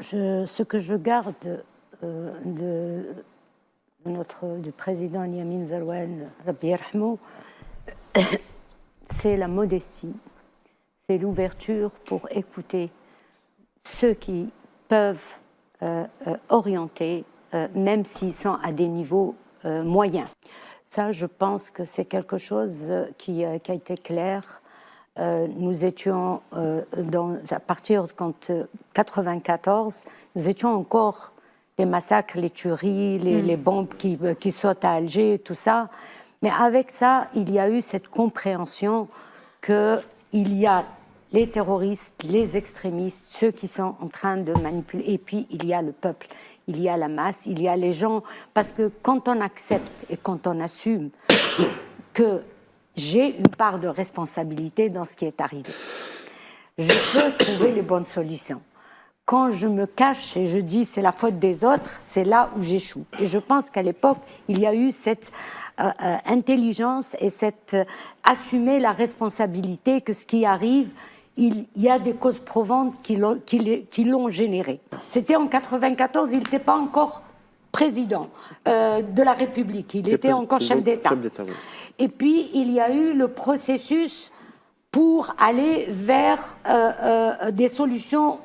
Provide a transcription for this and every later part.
Ce que je garde du président Yamin Zarouane, Rabbi Yarhamou, c'est la modestie, c'est l'ouverture pour écouter ceux qui peuvent orienter, même s'ils sont à des niveaux moyens. Ça, je pense que c'est quelque chose qui a été clair. Nous étions, à partir de 1994, nous étions encore les massacres, les tueries, les bombes qui sautent à Alger, tout ça. Mais avec ça, il y a eu cette compréhension qu'il y a les terroristes, les extrémistes, ceux qui sont en train de manipuler, et puis il y a le peuple, il y a la masse, il y a les gens. Parce que quand on accepte et quand on assume que j'ai une part de responsabilité dans ce qui est arrivé, je peux trouver les bonnes solutions. Quand je me cache et je dis c'est la faute des autres, c'est là où j'échoue. Et je pense qu'à l'époque, il y a eu cette intelligence et cette assumer la responsabilité que ce qui arrive, il y a des causes profondes qui l'ont généré. C'était en 1994, il n'était pas encore président de la République, il était encore chef d'État. Oui. Et puis, il y a eu le processus pour aller vers des solutions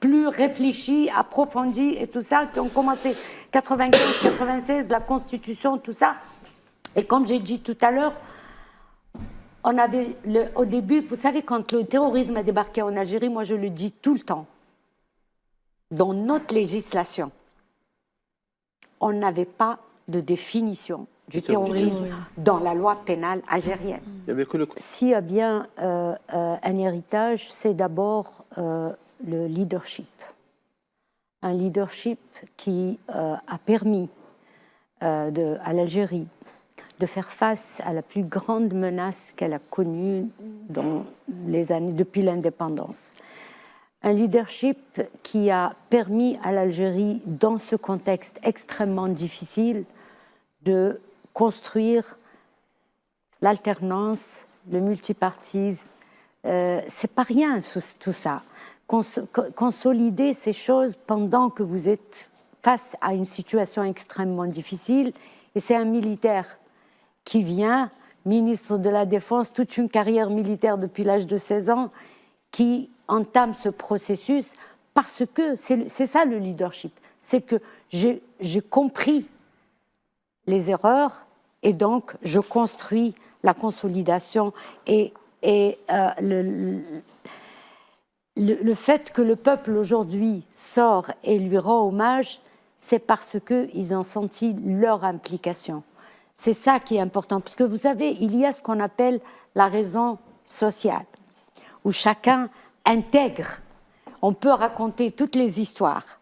plus réfléchis, approfondis et tout ça, qui ont commencé 95, 96, la Constitution, tout ça. Et comme j'ai dit tout à l'heure, on avait, au début, vous savez, quand le terrorisme a débarqué en Algérie, moi je le dis tout le temps, dans notre législation, on n'avait pas de définition du terrorisme dans la loi pénale algérienne. S'il y a bien un héritage, c'est d'abord le leadership. Un leadership qui a permis à l'Algérie de faire face à la plus grande menace qu'elle a connue dans les années depuis l'indépendance. Un leadership qui a permis à l'Algérie, dans ce contexte extrêmement difficile, de construire l'alternance, le multipartisme. C'est pas rien tout ça. Consolider ces choses pendant que vous êtes face à une situation extrêmement difficile, et c'est un militaire qui vient, ministre de la Défense, toute une carrière militaire depuis l'âge de 16 ans, qui entame ce processus parce que c'est ça le leadership, c'est que j'ai compris les erreurs et donc je construis la consolidation et le fait que le peuple aujourd'hui sort et lui rend hommage, c'est parce qu'ils ont senti leur implication. C'est ça qui est important, parce que vous savez, il y a ce qu'on appelle la raison sociale, où chacun intègre. On peut raconter toutes les histoires,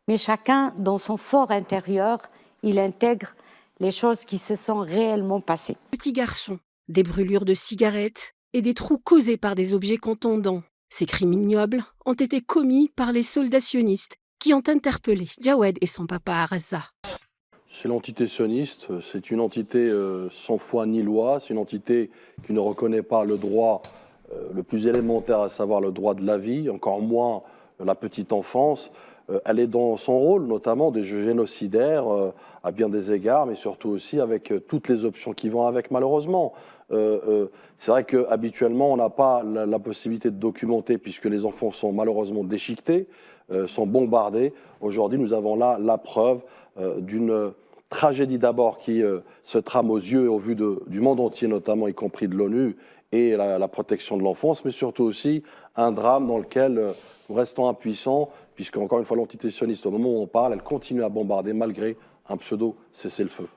mais chacun, dans son fort intérieur, il intègre les choses qui se sont réellement passées. Petit garçon, des brûlures de cigarettes et des trous causés par des objets contondants. Ces crimes ignobles ont été commis par les soldats sionistes qui ont interpellé Jawed et son papa à Raza. C'est l'entité sioniste, c'est une entité sans foi ni loi, c'est une entité qui ne reconnaît pas le droit le plus élémentaire, à savoir le droit de la vie, encore moins la petite enfance. Elle est dans son rôle, notamment de génocidaire à bien des égards, mais surtout aussi avec toutes les options qui vont avec, malheureusement. C'est vrai qu'habituellement, on n'a pas la possibilité de documenter, puisque les enfants sont malheureusement déchiquetés, sont bombardés. Aujourd'hui, nous avons là la preuve d'une tragédie d'abord qui se trame aux yeux et au vu du monde entier, notamment y compris de l'ONU, et la protection de l'enfance, mais surtout aussi un drame dans lequel nous restons impuissants, puisque, encore une fois, l'entité sioniste, au moment où on parle, elle continue à bombarder malgré un pseudo cessez-le-feu.